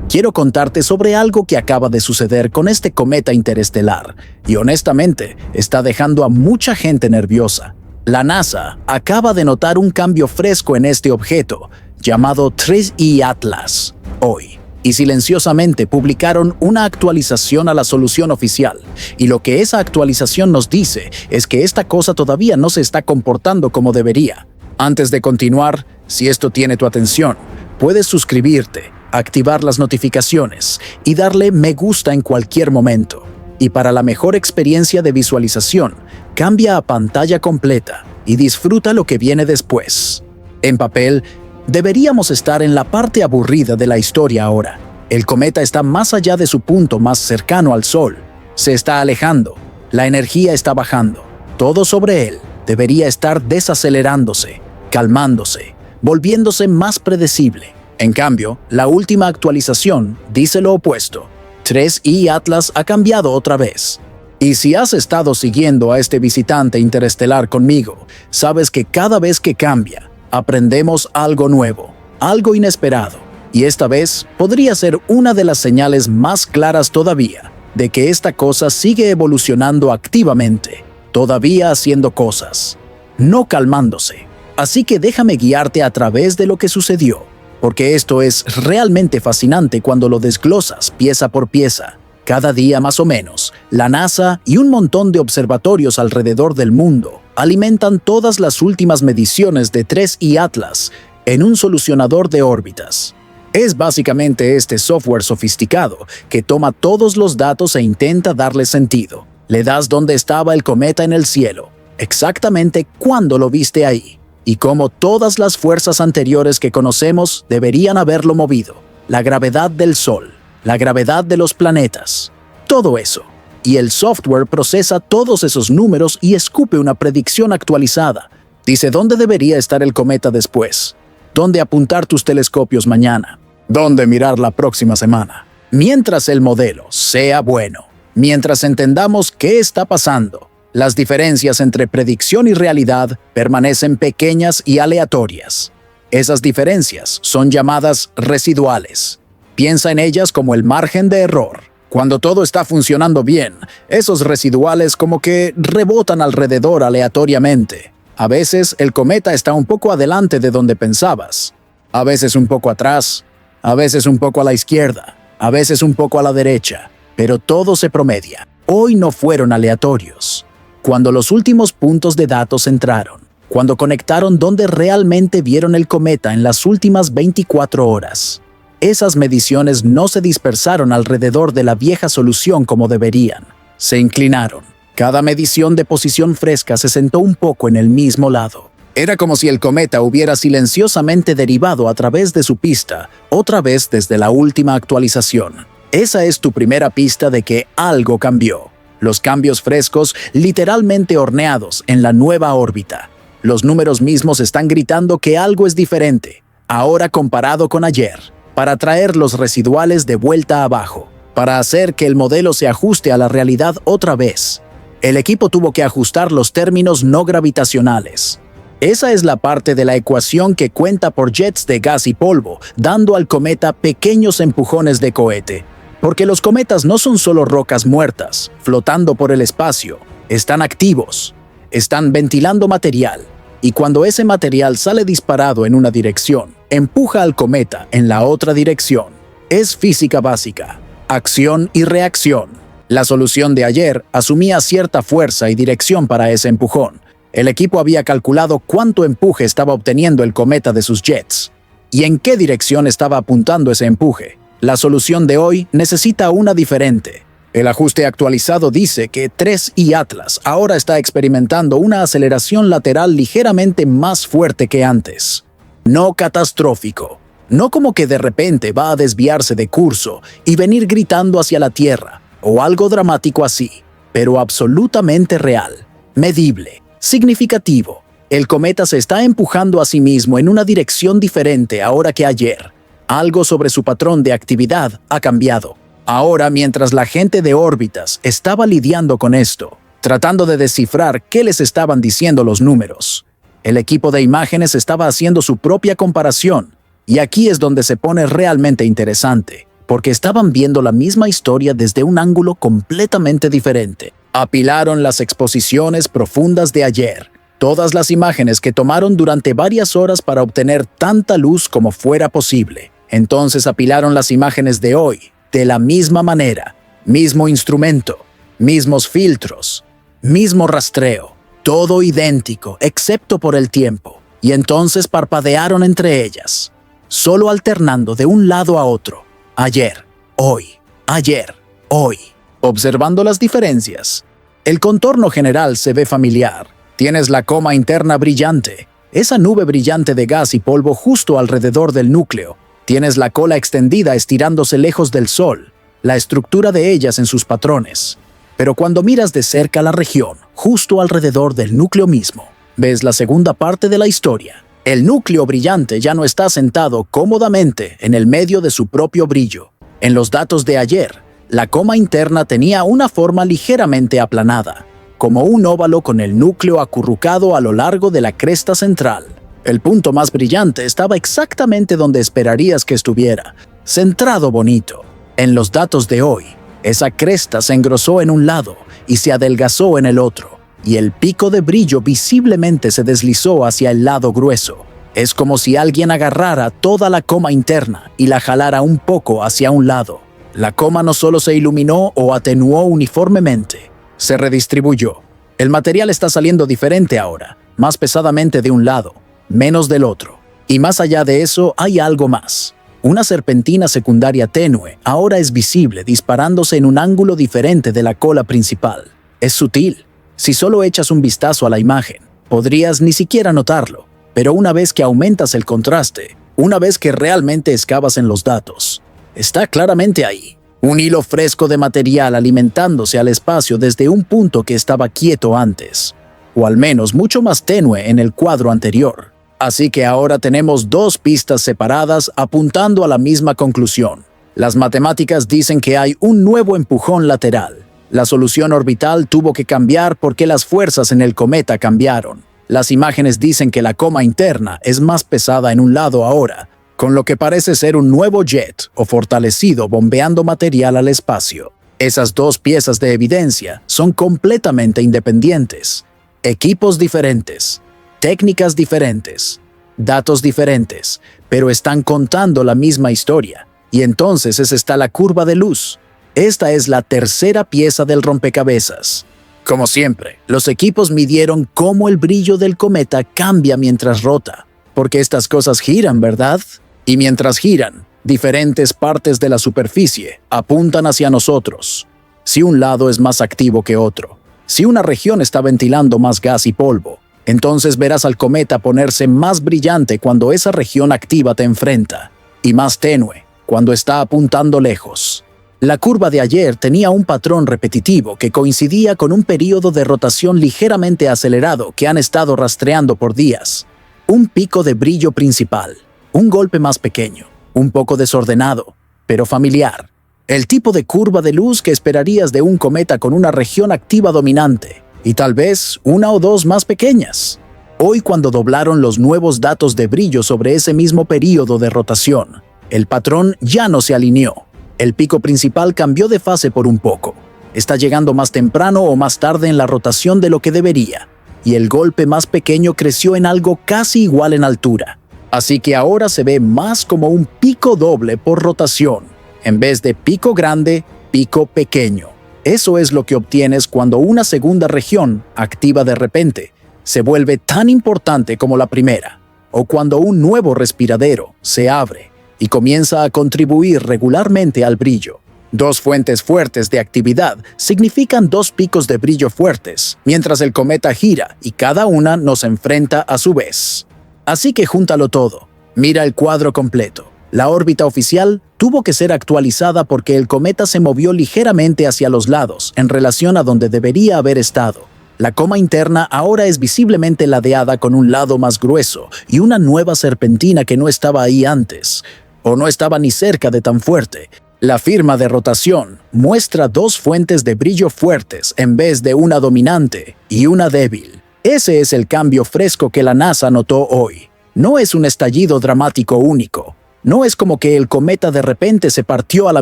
quiero contarte sobre algo que acaba de suceder con este cometa interestelar y honestamente está dejando a mucha gente nerviosa. La NASA acaba de notar un cambio fresco en este objeto llamado 3E Atlas hoy y silenciosamente publicaron una actualización a la solución oficial. Y lo que esa actualización nos dice es que esta cosa todavía no se está comportando como debería. Antes de continuar, si esto tiene tu atención, puedes suscribirte, activar las notificaciones y darle me gusta en cualquier momento. Y para la mejor experiencia de visualización, cambia a pantalla completa y disfruta lo que viene después. En papel, deberíamos estar en la parte aburrida de la historia ahora. El cometa está más allá de su punto más cercano al Sol. Se está alejando. La energía está bajando. Todo sobre él debería estar desacelerándose, calmándose, volviéndose más predecible. En cambio, la última actualización dice lo opuesto. 3E Atlas ha cambiado otra vez. Y si has estado siguiendo a este visitante interestelar conmigo, sabes que cada vez que cambia, aprendemos algo nuevo, algo inesperado. Y esta vez podría ser una de las señales más claras todavía de que esta cosa sigue evolucionando activamente, todavía haciendo cosas, no calmándose. Así que déjame guiarte a través de lo que sucedió, porque esto es realmente fascinante cuando lo desglosas pieza por pieza. Cada día más o menos, la NASA y un montón de observatorios alrededor del mundo alimentan todas las últimas mediciones de 3E Atlas en un solucionador de órbitas. Es básicamente este software sofisticado que toma todos los datos e intenta darle sentido. Le das dónde estaba el cometa en el cielo, exactamente cuándo lo viste ahí, y cómo todas las fuerzas anteriores que conocemos deberían haberlo movido. La gravedad del Sol, la gravedad de los planetas, todo eso. Y el software procesa todos esos números y escupe una predicción actualizada. Dice dónde debería estar el cometa después, dónde apuntar tus telescopios mañana, dónde mirar la próxima semana. Mientras el modelo sea bueno, mientras entendamos qué está pasando, las diferencias entre predicción y realidad permanecen pequeñas y aleatorias. Esas diferencias son llamadas residuales. Piensa en ellas como el margen de error. Cuando todo está funcionando bien, esos residuales como que rebotan alrededor aleatoriamente. A veces el cometa está un poco adelante de donde pensabas, a veces un poco atrás, a veces un poco a la izquierda, a veces un poco a la derecha, pero todo se promedia. Hoy no fueron aleatorios. Cuando los últimos puntos de datos entraron, cuando conectaron donde realmente vieron el cometa en las últimas 24 horas, esas mediciones no se dispersaron alrededor de la vieja solución como deberían. Se inclinaron. Cada medición de posición fresca se sentó un poco en el mismo lado. Era como si el cometa hubiera silenciosamente derivado a través de su pista, otra vez desde la última actualización. Esa es tu primera pista de que algo cambió. Los cambios frescos, literalmente horneados en la nueva órbita. Los números mismos están gritando que algo es diferente, ahora comparado con ayer, para traer los residuales de vuelta abajo, para hacer que el modelo se ajuste a la realidad otra vez. El equipo tuvo que ajustar los términos no gravitacionales. Esa es la parte de la ecuación que cuenta por jets de gas y polvo, dando al cometa pequeños empujones de cohete. Porque los cometas no son solo rocas muertas, flotando por el espacio. Están activos, están ventilando material. Y cuando ese material sale disparado en una dirección, empuja al cometa en la otra dirección. Es física básica, acción y reacción. La solución de ayer asumía cierta fuerza y dirección para ese empujón. El equipo había calculado cuánto empuje estaba obteniendo el cometa de sus jets y en qué dirección estaba apuntando ese empuje. La solución de hoy necesita una diferente. El ajuste actualizado dice que 3E Atlas ahora está experimentando una aceleración lateral ligeramente más fuerte que antes. No catastrófico. No como que de repente va a desviarse de curso y venir gritando hacia la Tierra, o algo dramático así, pero absolutamente real, medible, significativo. El cometa se está empujando a sí mismo en una dirección diferente ahora que ayer. Algo sobre su patrón de actividad ha cambiado. Ahora, mientras la gente de órbitas estaba lidiando con esto, tratando de descifrar qué les estaban diciendo los números, el equipo de imágenes estaba haciendo su propia comparación. Y aquí es donde se pone realmente interesante, porque estaban viendo la misma historia desde un ángulo completamente diferente. Apilaron las exposiciones profundas de ayer, todas las imágenes que tomaron durante varias horas para obtener tanta luz como fuera posible. Entonces apilaron las imágenes de hoy, de la misma manera, mismo instrumento, mismos filtros, mismo rastreo, todo idéntico, excepto por el tiempo. Y entonces parpadearon entre ellas, solo alternando de un lado a otro, ayer, hoy, observando las diferencias. El contorno general se ve familiar. Tienes la coma interna brillante, esa nube brillante de gas y polvo justo alrededor del núcleo. Tienes la cola extendida estirándose lejos del sol, la estructura de ellas en sus patrones. Pero cuando miras de cerca la región, justo alrededor del núcleo mismo, ves la segunda parte de la historia. El núcleo brillante ya no está sentado cómodamente en el medio de su propio brillo. En los datos de ayer, la coma interna tenía una forma ligeramente aplanada, como un óvalo con el núcleo acurrucado a lo largo de la cresta central. El punto más brillante estaba exactamente donde esperarías que estuviera, centrado bonito. En los datos de hoy, esa cresta se engrosó en un lado y se adelgazó en el otro, y el pico de brillo visiblemente se deslizó hacia el lado grueso. Es como si alguien agarrara toda la coma interna y la jalara un poco hacia un lado. La coma no solo se iluminó o atenuó uniformemente, se redistribuyó. El material está saliendo diferente ahora, más pesadamente de un lado, menos del otro. Y más allá de eso hay algo más. Una serpentina secundaria tenue ahora es visible disparándose en un ángulo diferente de la cola principal. Es sutil. Si solo echas un vistazo a la imagen, podrías ni siquiera notarlo. Pero una vez que aumentas el contraste, una vez que realmente excavas en los datos, está claramente ahí. Un hilo fresco de material alimentándose al espacio desde un punto que estaba quieto antes, o al menos mucho más tenue en el cuadro anterior. Así que ahora tenemos dos pistas separadas apuntando a la misma conclusión. Las matemáticas dicen que hay un nuevo empujón lateral. La solución orbital tuvo que cambiar porque las fuerzas en el cometa cambiaron. Las imágenes dicen que la coma interna es más pesada en un lado ahora, con lo que parece ser un nuevo jet o fortalecido bombeando material al espacio. Esas dos piezas de evidencia son completamente independientes. Equipos diferentes, técnicas diferentes, datos diferentes, pero están contando la misma historia. Y entonces está la curva de luz. Esta es la tercera pieza del rompecabezas. Como siempre, los equipos midieron cómo el brillo del cometa cambia mientras rota, porque estas cosas giran, ¿verdad? Y mientras giran, diferentes partes de la superficie apuntan hacia nosotros. Si un lado es más activo que otro, si una región está ventilando más gas y polvo, entonces verás al cometa ponerse más brillante cuando esa región activa te enfrenta, y más tenue cuando está apuntando lejos. La curva de ayer tenía un patrón repetitivo que coincidía con un período de rotación ligeramente acelerado que han estado rastreando por días. Un pico de brillo principal, un golpe más pequeño, un poco desordenado, pero familiar. El tipo de curva de luz que esperarías de un cometa con una región activa dominante, y tal vez una o dos más pequeñas. Hoy, cuando doblaron los nuevos datos de brillo sobre ese mismo período de rotación, el patrón ya no se alineó. El pico principal cambió de fase por un poco. Está llegando más temprano o más tarde en la rotación de lo que debería, y el golpe más pequeño creció en algo casi igual en altura. Así que ahora se ve más como un pico doble por rotación, en vez de pico grande, pico pequeño. Eso es lo que obtienes cuando una segunda región, activa de repente, se vuelve tan importante como la primera, o cuando un nuevo respiradero se abre y comienza a contribuir regularmente al brillo. Dos fuentes fuertes de actividad significan dos picos de brillo fuertes, mientras el cometa gira y cada una nos enfrenta a su vez. Así que júntalo todo. Mira el cuadro completo. La órbita oficial tuvo que ser actualizada porque el cometa se movió ligeramente hacia los lados en relación a donde debería haber estado. La coma interna ahora es visiblemente ladeada con un lado más grueso y una nueva serpentina que no estaba ahí antes, o no estaba ni cerca de tan fuerte. La firma de rotación muestra dos fuentes de brillo fuertes en vez de una dominante y una débil. Ese es el cambio fresco que la NASA notó hoy. No es un estallido dramático único. No es como que el cometa de repente se partió a la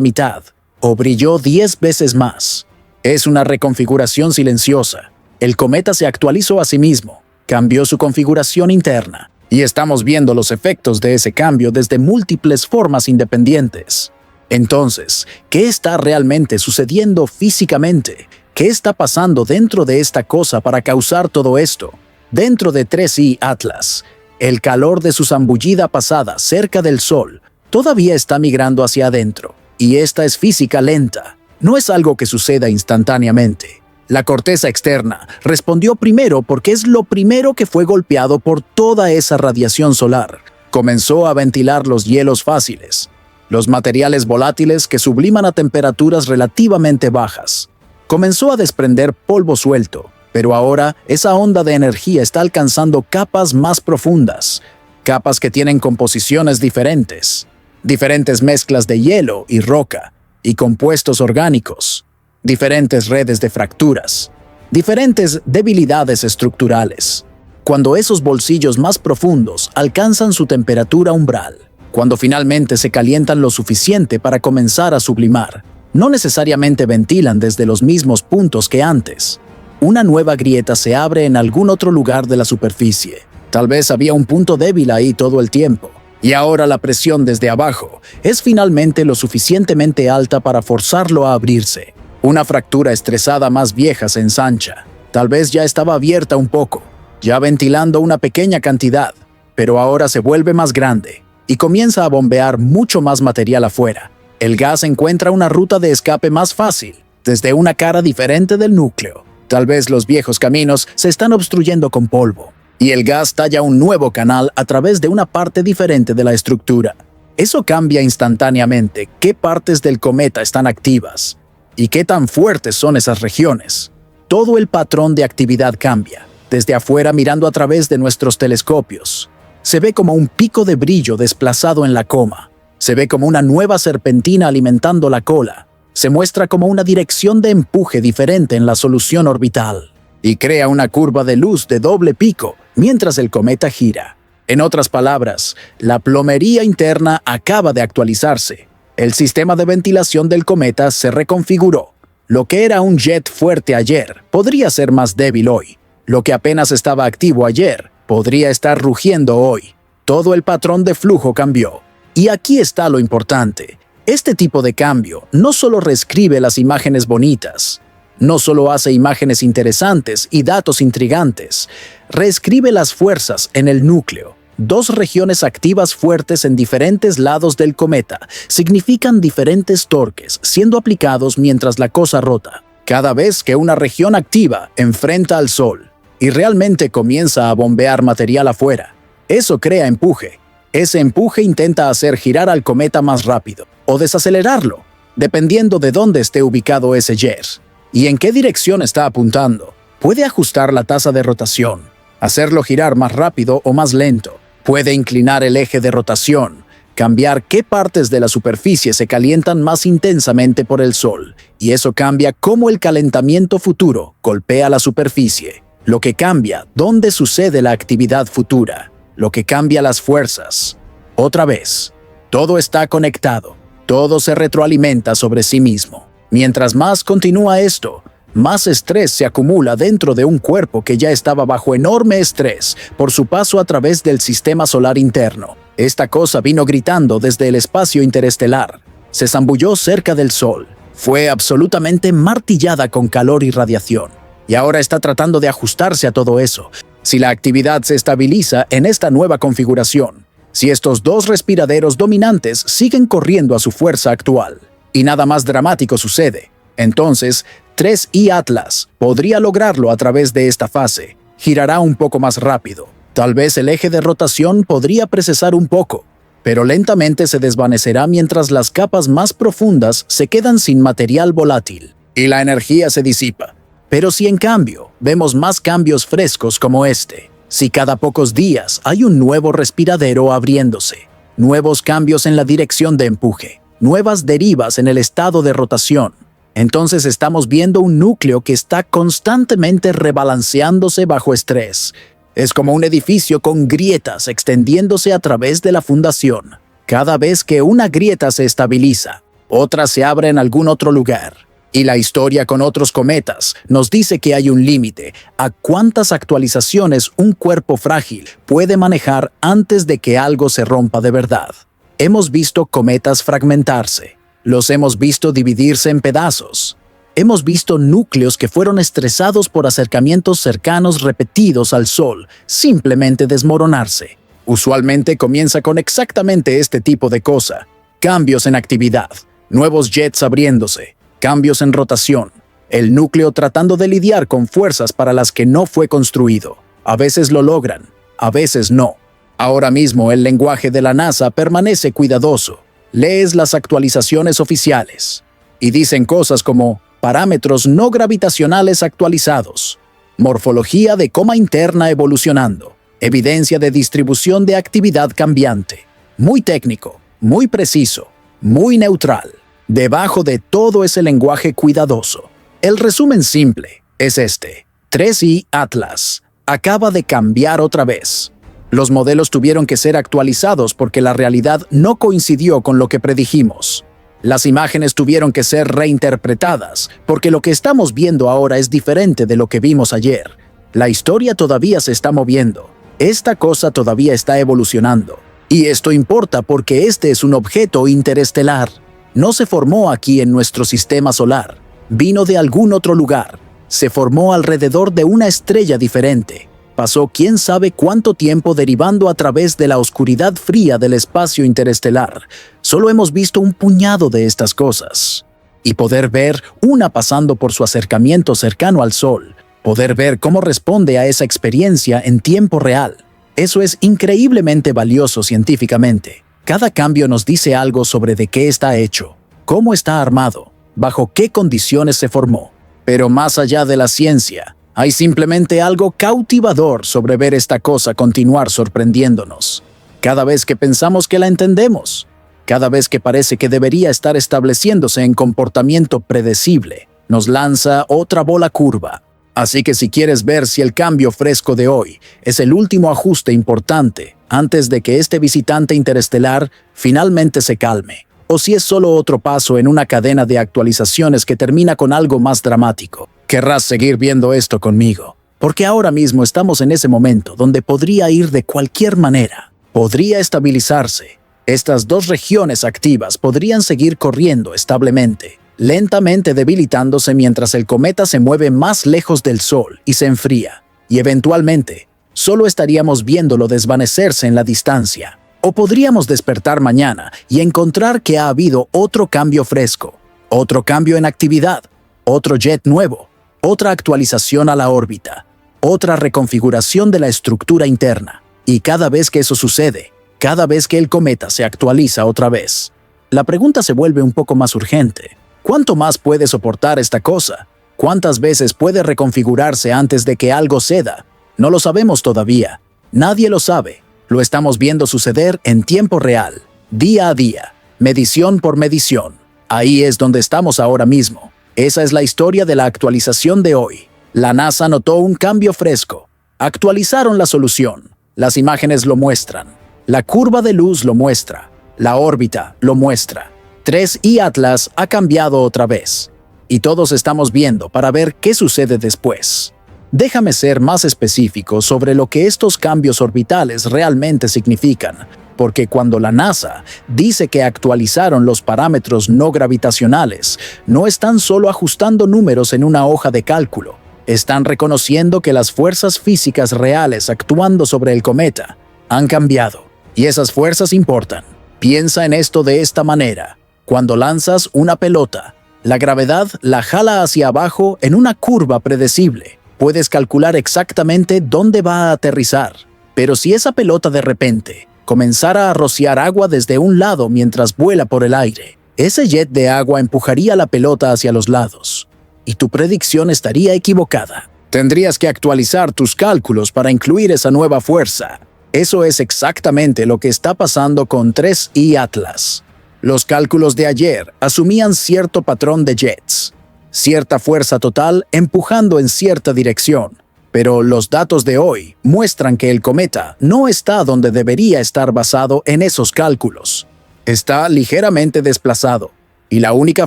mitad o brilló 10 veces más. Es una reconfiguración silenciosa. El cometa se actualizó a sí mismo, cambió su configuración interna, y estamos viendo los efectos de ese cambio desde múltiples formas independientes. Entonces, ¿qué está realmente sucediendo físicamente? ¿Qué está pasando dentro de esta cosa para causar todo esto? Dentro de 3i Atlas, el calor de su zambullida pasada cerca del Sol todavía está migrando hacia adentro, y esta es física lenta. No es algo que suceda instantáneamente. La corteza externa respondió primero porque es lo primero que fue golpeado por toda esa radiación solar. Comenzó a ventilar los hielos fáciles, los materiales volátiles que subliman a temperaturas relativamente bajas. Comenzó a desprender polvo suelto, pero ahora esa onda de energía está alcanzando capas más profundas, capas que tienen composiciones diferentes, diferentes mezclas de hielo y roca y compuestos orgánicos, diferentes redes de fracturas, diferentes debilidades estructurales. Cuando esos bolsillos más profundos alcanzan su temperatura umbral, cuando finalmente se calientan lo suficiente para comenzar a sublimar, no necesariamente ventilan desde los mismos puntos que antes. Una nueva grieta se abre en algún otro lugar de la superficie. Tal vez había un punto débil ahí todo el tiempo, y ahora la presión desde abajo es finalmente lo suficientemente alta para forzarlo a abrirse. Una fractura estresada más vieja se ensancha. Tal vez ya estaba abierta un poco, ya ventilando una pequeña cantidad, pero ahora se vuelve más grande y comienza a bombear mucho más material afuera. El gas encuentra una ruta de escape más fácil, desde una cara diferente del núcleo. Tal vez los viejos caminos se están obstruyendo con polvo, y el gas talla un nuevo canal a través de una parte diferente de la estructura. Eso cambia instantáneamente qué partes del cometa están activas y qué tan fuertes son esas regiones. Todo el patrón de actividad cambia. Desde afuera, mirando a través de nuestros telescopios, se ve como un pico de brillo desplazado en la coma. Se ve como una nueva serpentina alimentando la cola. Se muestra como una dirección de empuje diferente en la solución orbital y crea una curva de luz de doble pico mientras el cometa gira. En otras palabras, la plomería interna acaba de actualizarse. El sistema de ventilación del cometa se reconfiguró. Lo que era un jet fuerte ayer podría ser más débil hoy. Lo que apenas estaba activo ayer podría estar rugiendo hoy. Todo el patrón de flujo cambió. Y aquí está lo importante. Este tipo de cambio no solo reescribe las imágenes bonitas, no solo hace imágenes interesantes y datos intrigantes, reescribe las fuerzas en el núcleo. Dos regiones activas fuertes en diferentes lados del cometa significan diferentes torques siendo aplicados mientras la cosa rota. Cada vez que una región activa enfrenta al Sol y realmente comienza a bombear material afuera, eso crea empuje. Ese empuje intenta hacer girar al cometa más rápido o desacelerarlo, dependiendo de dónde esté ubicado ese jet y en qué dirección está apuntando. Puede ajustar la tasa de rotación, hacerlo girar más rápido o más lento. Puede inclinar el eje de rotación, cambiar qué partes de la superficie se calientan más intensamente por el Sol, y eso cambia cómo el calentamiento futuro golpea la superficie, lo que cambia dónde sucede la actividad futura, lo que cambia las fuerzas. Otra vez, todo está conectado, todo se retroalimenta sobre sí mismo. Mientras más continúa esto, más estrés se acumula dentro de un cuerpo que ya estaba bajo enorme estrés por su paso a través del sistema solar interno. Esta cosa vino gritando desde el espacio interestelar, se zambulló cerca del Sol, fue absolutamente martillada con calor y radiación, y ahora está tratando de ajustarse a todo eso. Si la actividad se estabiliza en esta nueva configuración, si estos dos respiraderos dominantes siguen corriendo a su fuerza actual, y nada más dramático sucede, entonces 3i Atlas podría lograrlo a través de esta fase. Girará un poco más rápido. Tal vez el eje de rotación podría precesar un poco, pero lentamente se desvanecerá mientras las capas más profundas se quedan sin material volátil y la energía se disipa. Pero si en cambio vemos más cambios frescos como este, si cada pocos días hay un nuevo respiradero abriéndose, nuevos cambios en la dirección de empuje, nuevas derivas en el estado de rotación, entonces estamos viendo un núcleo que está constantemente rebalanceándose bajo estrés. Es como un edificio con grietas extendiéndose a través de la fundación. Cada vez que una grieta se estabiliza, otra se abre en algún otro lugar. Y la historia con otros cometas nos dice que hay un límite a cuántas actualizaciones un cuerpo frágil puede manejar antes de que algo se rompa de verdad. Hemos visto cometas fragmentarse, los hemos visto dividirse en pedazos. Hemos visto núcleos que fueron estresados por acercamientos cercanos repetidos al Sol simplemente desmoronarse. Usualmente comienza con exactamente este tipo de cosa: cambios en actividad, nuevos jets abriéndose, cambios en rotación, el núcleo tratando de lidiar con fuerzas para las que no fue construido. A veces lo logran, a veces no. Ahora mismo el lenguaje de la NASA permanece cuidadoso. Lees las actualizaciones oficiales y dicen cosas como parámetros no gravitacionales actualizados, morfología de coma interna evolucionando, evidencia de distribución de actividad cambiante. Muy técnico, muy preciso, muy neutral. Debajo de todo ese lenguaje cuidadoso, el resumen simple es este: 3i Atlas acaba de cambiar otra vez. Los modelos tuvieron que ser actualizados porque la realidad no coincidió con lo que predijimos. Las imágenes tuvieron que ser reinterpretadas porque lo que estamos viendo ahora es diferente de lo que vimos ayer. La historia todavía se está moviendo. Esta cosa todavía está evolucionando. Y esto importa porque este es un objeto interestelar. No se formó aquí en nuestro sistema solar. Vino de algún otro lugar. Se formó alrededor de una estrella diferente. Pasó quién sabe cuánto tiempo derivando a través de la oscuridad fría del espacio interestelar. Solo hemos visto un puñado de estas cosas. Y poder ver una pasando por su acercamiento cercano al Sol, poder ver cómo responde a esa experiencia en tiempo real, eso es increíblemente valioso científicamente. Cada cambio nos dice algo sobre de qué está hecho, cómo está armado, bajo qué condiciones se formó. Pero más allá de la ciencia, hay simplemente algo cautivador sobre ver esta cosa continuar sorprendiéndonos. Cada vez que pensamos que la entendemos, cada vez que parece que debería estar estableciéndose en comportamiento predecible, nos lanza otra bola curva. Así que si quieres ver si el cambio fresco de hoy es el último ajuste importante antes de que este visitante interestelar finalmente se calme, o si es solo otro paso en una cadena de actualizaciones que termina con algo más dramático, querrás seguir viendo esto conmigo, porque ahora mismo estamos en ese momento donde podría ir de cualquier manera. Podría estabilizarse. Estas dos regiones activas podrían seguir corriendo establemente, lentamente debilitándose mientras el cometa se mueve más lejos del Sol y se enfría, y eventualmente solo estaríamos viéndolo desvanecerse en la distancia. O podríamos despertar mañana y encontrar que ha habido otro cambio fresco, otro cambio en actividad, otro jet nuevo, otra actualización a la órbita, otra reconfiguración de la estructura interna. Y cada vez que eso sucede, cada vez que el cometa se actualiza otra vez, la pregunta se vuelve un poco más urgente. ¿Cuánto más puede soportar esta cosa? ¿Cuántas veces puede reconfigurarse antes de que algo ceda? No lo sabemos todavía. Nadie lo sabe. Lo estamos viendo suceder en tiempo real, día a día, medición por medición. Ahí es donde estamos ahora mismo. Esa es la historia de la actualización de hoy. La NASA notó un cambio fresco. Actualizaron la solución. Las imágenes lo muestran. La curva de luz lo muestra. La órbita lo muestra. 3i Atlas ha cambiado otra vez. Y todos estamos viendo para ver qué sucede después. Déjame ser más específico sobre lo que estos cambios orbitales realmente significan, porque cuando la NASA dice que actualizaron los parámetros no gravitacionales, no están solo ajustando números en una hoja de cálculo, están reconociendo que las fuerzas físicas reales actuando sobre el cometa han cambiado, y esas fuerzas importan. Piensa en esto de esta manera. Cuando lanzas una pelota, la gravedad la jala hacia abajo en una curva predecible. Puedes calcular exactamente dónde va a aterrizar, pero si esa pelota de repente comenzara a rociar agua desde un lado mientras vuela por el aire, ese jet de agua empujaría la pelota hacia los lados, y tu predicción estaría equivocada. Tendrías que actualizar tus cálculos para incluir esa nueva fuerza. Eso es exactamente lo que está pasando con 3i Atlas. Los cálculos de ayer asumían cierto patrón de jets, cierta fuerza total empujando en cierta dirección, pero los datos de hoy muestran que el cometa no está donde debería estar basado en esos cálculos. Está ligeramente desplazado, y la única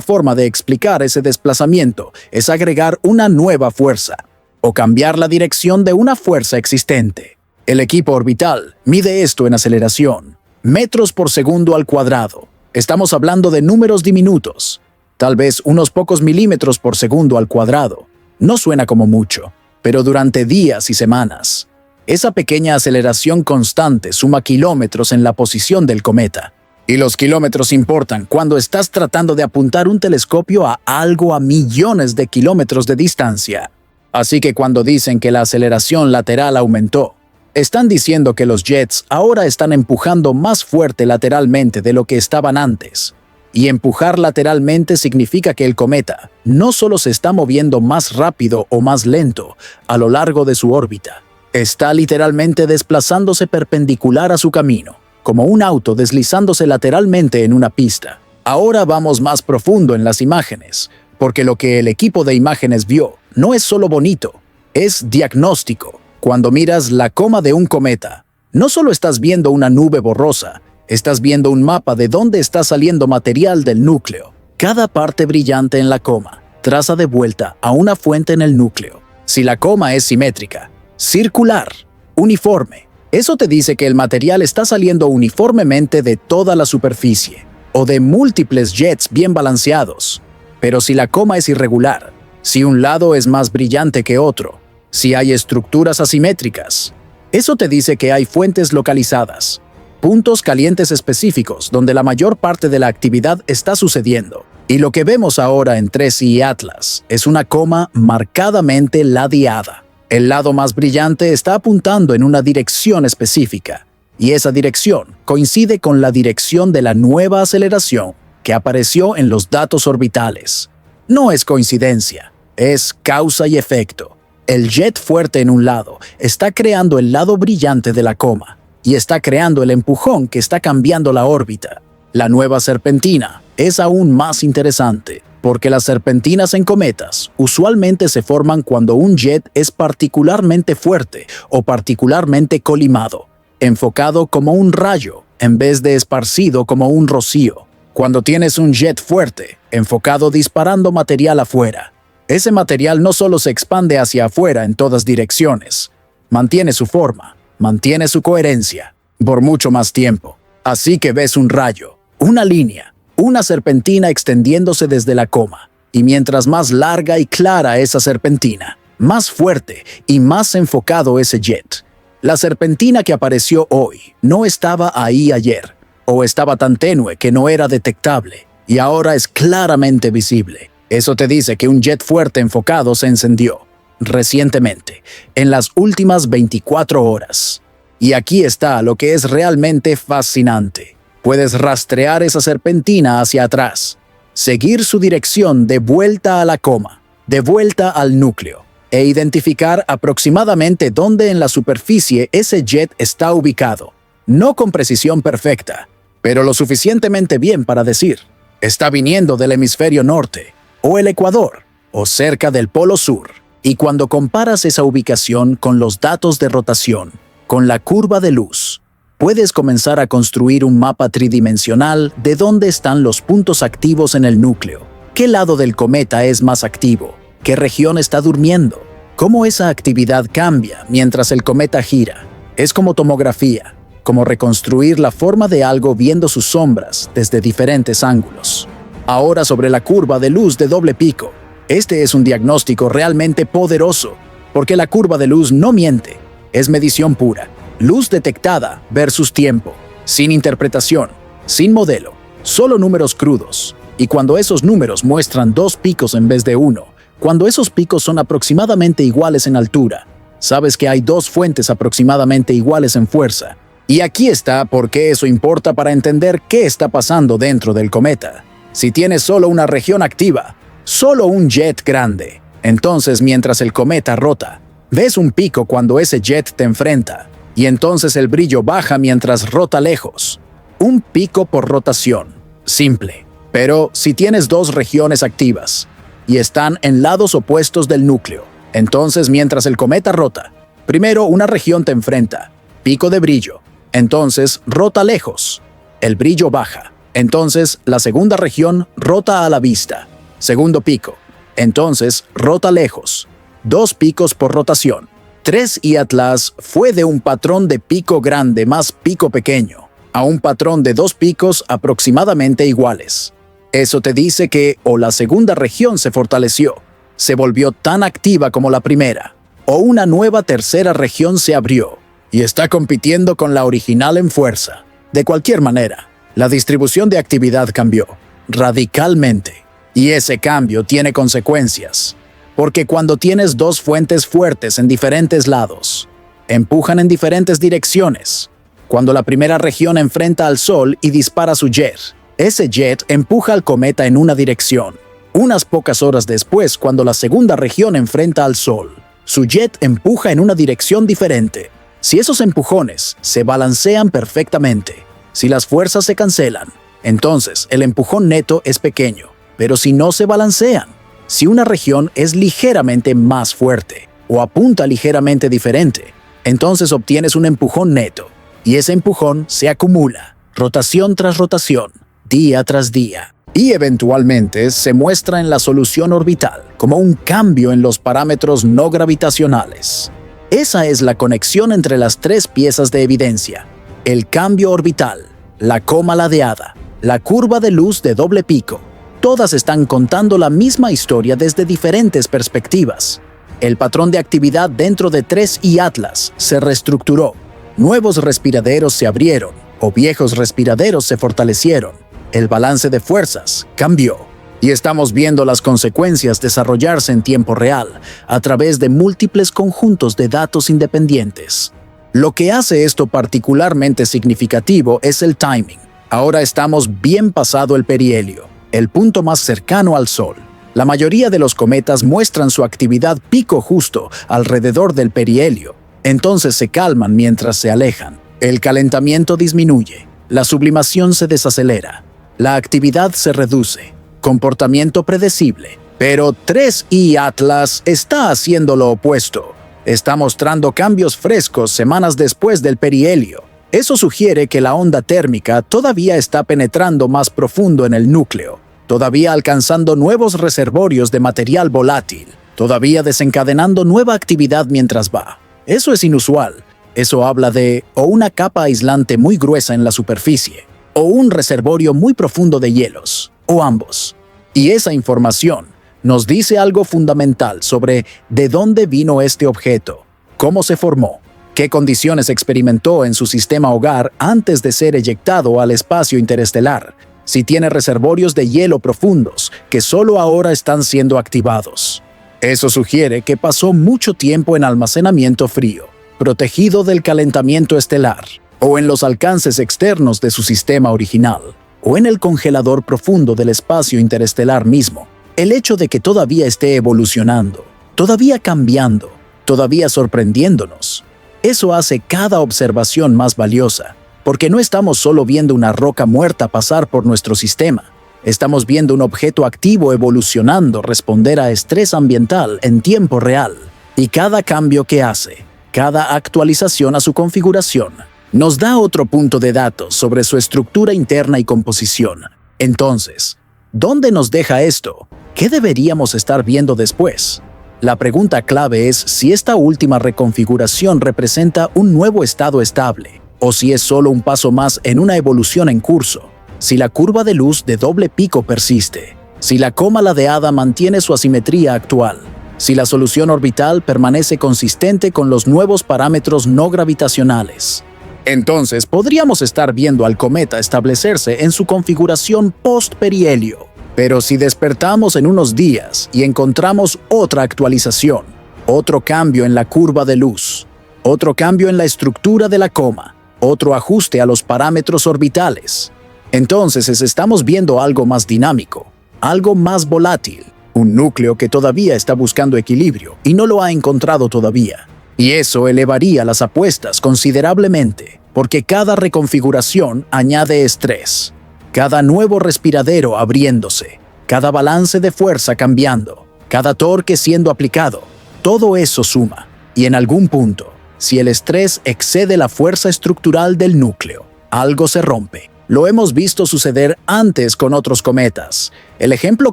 forma de explicar ese desplazamiento es agregar una nueva fuerza, o cambiar la dirección de una fuerza existente. El equipo orbital mide esto en aceleración, metros por segundo al cuadrado. Estamos hablando de números diminutos, tal vez unos pocos milímetros por segundo al cuadrado. No suena como mucho, pero durante días y semanas, esa pequeña aceleración constante suma kilómetros en la posición del cometa. Y los kilómetros importan cuando estás tratando de apuntar un telescopio a algo a millones de kilómetros de distancia. Así que cuando dicen que la aceleración lateral aumentó, están diciendo que los jets ahora están empujando más fuerte lateralmente de lo que estaban antes. Y empujar lateralmente significa que el cometa no solo se está moviendo más rápido o más lento a lo largo de su órbita, está literalmente desplazándose perpendicular a su camino, como un auto deslizándose lateralmente en una pista. Ahora vamos más profundo en las imágenes, porque lo que el equipo de imágenes vio no es solo bonito, es diagnóstico. Cuando miras la coma de un cometa, no solo estás viendo una nube borrosa, estás viendo un mapa de dónde está saliendo material del núcleo. Cada parte brillante en la coma traza de vuelta a una fuente en el núcleo. Si la coma es simétrica, circular, uniforme, eso te dice que el material está saliendo uniformemente de toda la superficie, o de múltiples jets bien balanceados. Pero si la coma es irregular, si un lado es más brillante que otro, si hay estructuras asimétricas, eso te dice que hay fuentes localizadas, puntos calientes específicos donde la mayor parte de la actividad está sucediendo. Y lo que vemos ahora en 3i y Atlas es una coma marcadamente ladeada. El lado más brillante está apuntando en una dirección específica, y esa dirección coincide con la dirección de la nueva aceleración que apareció en los datos orbitales. No es coincidencia, es causa y efecto. El jet fuerte en un lado está creando el lado brillante de la coma, y está creando el empujón que está cambiando la órbita. La nueva serpentina es aún más interesante, porque las serpentinas en cometas usualmente se forman cuando un jet es particularmente fuerte o particularmente colimado, enfocado como un rayo en vez de esparcido como un rocío. Cuando tienes un jet fuerte, enfocado disparando material afuera, ese material no solo se expande hacia afuera en todas direcciones, mantiene su forma, mantiene su coherencia por mucho más tiempo. Así que ves un rayo, una línea, una serpentina extendiéndose desde la coma, y mientras más larga y clara esa serpentina, más fuerte y más enfocado ese jet. La serpentina que apareció hoy no estaba ahí ayer, o estaba tan tenue que no era detectable, y ahora es claramente visible. Eso te dice que un jet fuerte enfocado se encendió recientemente, en las últimas 24 horas. Y aquí está lo que es realmente fascinante. Puedes rastrear esa serpentina hacia atrás, seguir su dirección de vuelta a la coma, de vuelta al núcleo, e identificar aproximadamente dónde en la superficie ese jet está ubicado. No con precisión perfecta, pero lo suficientemente bien para decir, está viniendo del hemisferio norte, o el Ecuador, o cerca del Polo Sur. Y cuando comparas esa ubicación con los datos de rotación, con la curva de luz, puedes comenzar a construir un mapa tridimensional de dónde están los puntos activos en el núcleo. ¿Qué lado del cometa es más activo? ¿Qué región está durmiendo? ¿Cómo esa actividad cambia mientras el cometa gira? Es como tomografía, como reconstruir la forma de algo viendo sus sombras desde diferentes ángulos. Ahora sobre la curva de luz de doble pico. Este es un diagnóstico realmente poderoso, porque la curva de luz no miente, es medición pura. Luz detectada versus tiempo, sin interpretación, sin modelo, solo números crudos. Y cuando esos números muestran 2 picos en vez de 1, cuando esos picos son aproximadamente iguales en altura, sabes que hay 2 fuentes aproximadamente iguales en fuerza. Y aquí está por qué eso importa para entender qué está pasando dentro del cometa. Si tienes solo una región activa, solo un jet grande, entonces mientras el cometa rota, ves un pico cuando ese jet te enfrenta, y entonces el brillo baja mientras rota lejos. Un pico por rotación, simple. Pero si tienes 2 regiones activas, y están en lados opuestos del núcleo, entonces mientras el cometa rota, primero una región te enfrenta, pico de brillo, entonces rota lejos, el brillo baja, Entonces, la segunda región rota a la vista. Segundo pico. Entonces, rota lejos. 2 picos por rotación. 3 y Atlas fue de un patrón de pico grande más pico pequeño a un patrón de 2 picos aproximadamente iguales. Eso te dice que o la segunda región se fortaleció, se volvió tan activa como la primera, o una nueva tercera región se abrió y está compitiendo con la original en fuerza. De cualquier manera, la distribución de actividad cambió radicalmente, y ese cambio tiene consecuencias, porque cuando tienes 2 fuentes fuertes en diferentes lados, empujan en diferentes direcciones. Cuando la primera región enfrenta al Sol y dispara su jet, ese jet empuja al cometa en una dirección. Unas pocas horas después, cuando la segunda región enfrenta al Sol, su jet empuja en una dirección diferente. Si esos empujones se balancean perfectamente, si las fuerzas se cancelan, entonces el empujón neto es pequeño. Pero si no se balancean, si una región es ligeramente más fuerte o apunta ligeramente diferente, entonces obtienes un empujón neto, y ese empujón se acumula, rotación tras rotación, día tras día, y eventualmente se muestra en la solución orbital como un cambio en los parámetros no gravitacionales. Esa es la conexión entre las 3 piezas de evidencia: el cambio orbital, la coma ladeada, la curva de luz de doble pico. Todas están contando la misma historia desde diferentes perspectivas. El patrón de actividad dentro de 3 y Atlas se reestructuró. Nuevos respiraderos se abrieron, o viejos respiraderos se fortalecieron. El balance de fuerzas cambió. Y estamos viendo las consecuencias desarrollarse en tiempo real, a través de múltiples conjuntos de datos independientes. Lo que hace esto particularmente significativo es el timing. Ahora estamos bien pasado el perihelio, el punto más cercano al Sol. La mayoría de los cometas muestran su actividad pico justo alrededor del perihelio. Entonces se calman mientras se alejan. El calentamiento disminuye, la sublimación se desacelera, la actividad se reduce, comportamiento predecible. Pero 3I Atlas está haciendo lo opuesto. Está mostrando cambios frescos semanas después del perihelio. Eso sugiere que la onda térmica todavía está penetrando más profundo en el núcleo, todavía alcanzando nuevos reservorios de material volátil, todavía desencadenando nueva actividad mientras va. Eso es inusual. Eso habla de o una capa aislante muy gruesa en la superficie, o un reservorio muy profundo de hielos, o ambos. Y esa información nos dice algo fundamental sobre de dónde vino este objeto, cómo se formó, qué condiciones experimentó en su sistema hogar antes de ser eyectado al espacio interestelar, si tiene reservorios de hielo profundos que solo ahora están siendo activados. Eso sugiere que pasó mucho tiempo en almacenamiento frío, protegido del calentamiento estelar, o en los alcances externos de su sistema original, o en el congelador profundo del espacio interestelar mismo. El hecho de que todavía esté evolucionando, todavía cambiando, todavía sorprendiéndonos, eso hace cada observación más valiosa, porque no estamos solo viendo una roca muerta pasar por nuestro sistema. Estamos viendo un objeto activo evolucionando responder a estrés ambiental en tiempo real. Y cada cambio que hace, cada actualización a su configuración, nos da otro punto de datos sobre su estructura interna y composición. Entonces, ¿dónde nos deja esto? ¿Qué deberíamos estar viendo después? La pregunta clave es si esta última reconfiguración representa un nuevo estado estable, o si es solo un paso más en una evolución en curso. Si la curva de luz de doble pico persiste, si la coma ladeada mantiene su asimetría actual, si la solución orbital permanece consistente con los nuevos parámetros no gravitacionales, entonces podríamos estar viendo al cometa establecerse en su configuración post-perihelio. Pero si despertamos en unos días y encontramos otra actualización, otro cambio en la curva de luz, otro cambio en la estructura de la coma, otro ajuste a los parámetros orbitales, entonces estamos viendo algo más dinámico, algo más volátil, un núcleo que todavía está buscando equilibrio y no lo ha encontrado todavía. Y eso elevaría las apuestas considerablemente, porque cada reconfiguración añade estrés, cada nuevo respiradero abriéndose, cada balance de fuerza cambiando, cada torque siendo aplicado, todo eso suma, y en algún punto, si el estrés excede la fuerza estructural del núcleo, algo se rompe. Lo hemos visto suceder antes con otros cometas. El ejemplo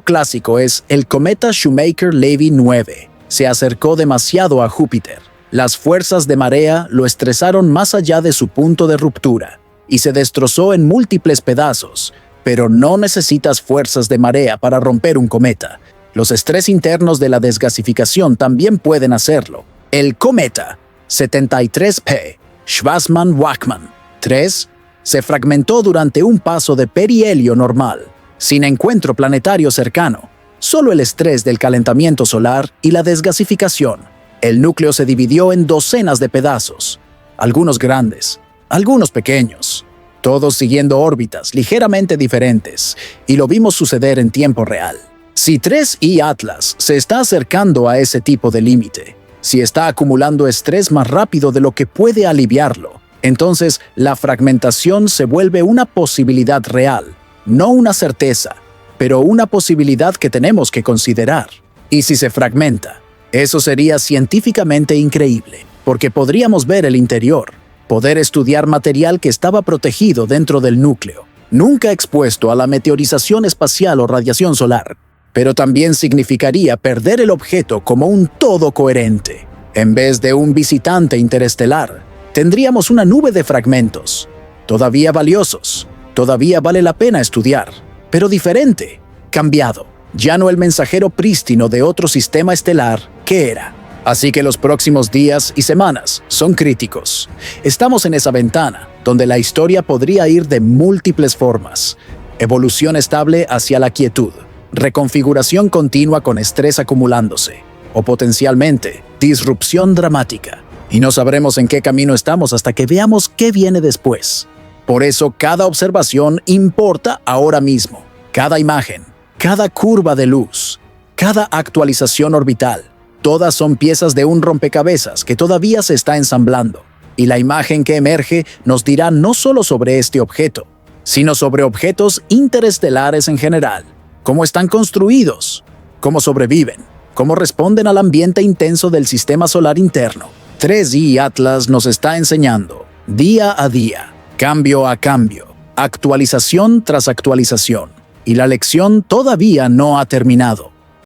clásico es el cometa Shoemaker-Levy 9. Se acercó demasiado a Júpiter. Las fuerzas de marea lo estresaron más allá de su punto de ruptura y se destrozó en múltiples pedazos. Pero no necesitas fuerzas de marea para romper un cometa. Los estrés internos de la desgasificación también pueden hacerlo. El cometa 73P Schwarzmann-Wachmann 3 se fragmentó durante un paso de perihelio normal, sin encuentro planetario cercano, solo el estrés del calentamiento solar y la desgasificación. El núcleo se dividió en docenas de pedazos, algunos grandes, algunos pequeños, todos siguiendo órbitas ligeramente diferentes, y lo vimos suceder en tiempo real. Si 3I Atlas se está acercando a ese tipo de límite, si está acumulando estrés más rápido de lo que puede aliviarlo, entonces la fragmentación se vuelve una posibilidad real, no una certeza, pero una posibilidad que tenemos que considerar. Y si se fragmenta, eso sería científicamente increíble, porque podríamos ver el interior, poder estudiar material que estaba protegido dentro del núcleo, nunca expuesto a la meteorización espacial o radiación solar. Pero también significaría perder el objeto como un todo coherente. En vez de un visitante interestelar, tendríamos una nube de fragmentos, todavía valiosos, todavía vale la pena estudiar, pero diferente, cambiado, ya no el mensajero prístino de otro sistema estelar que era. Así que los próximos días y semanas son críticos. Estamos en esa ventana, donde la historia podría ir de múltiples formas. Evolución estable hacia la quietud. Reconfiguración continua con estrés acumulándose, o potencialmente, disrupción dramática. Y no sabremos en qué camino estamos hasta que veamos qué viene después. Por eso cada observación importa ahora mismo. Cada imagen, cada curva de luz, cada actualización orbital, todas son piezas de un rompecabezas que todavía se está ensamblando. Y la imagen que emerge nos dirá no solo sobre este objeto, sino sobre objetos interestelares en general. Cómo están construidos, cómo sobreviven, cómo responden al ambiente intenso del sistema solar interno. 3I Atlas nos está enseñando, día a día, cambio a cambio, actualización tras actualización, y la lección todavía no ha terminado.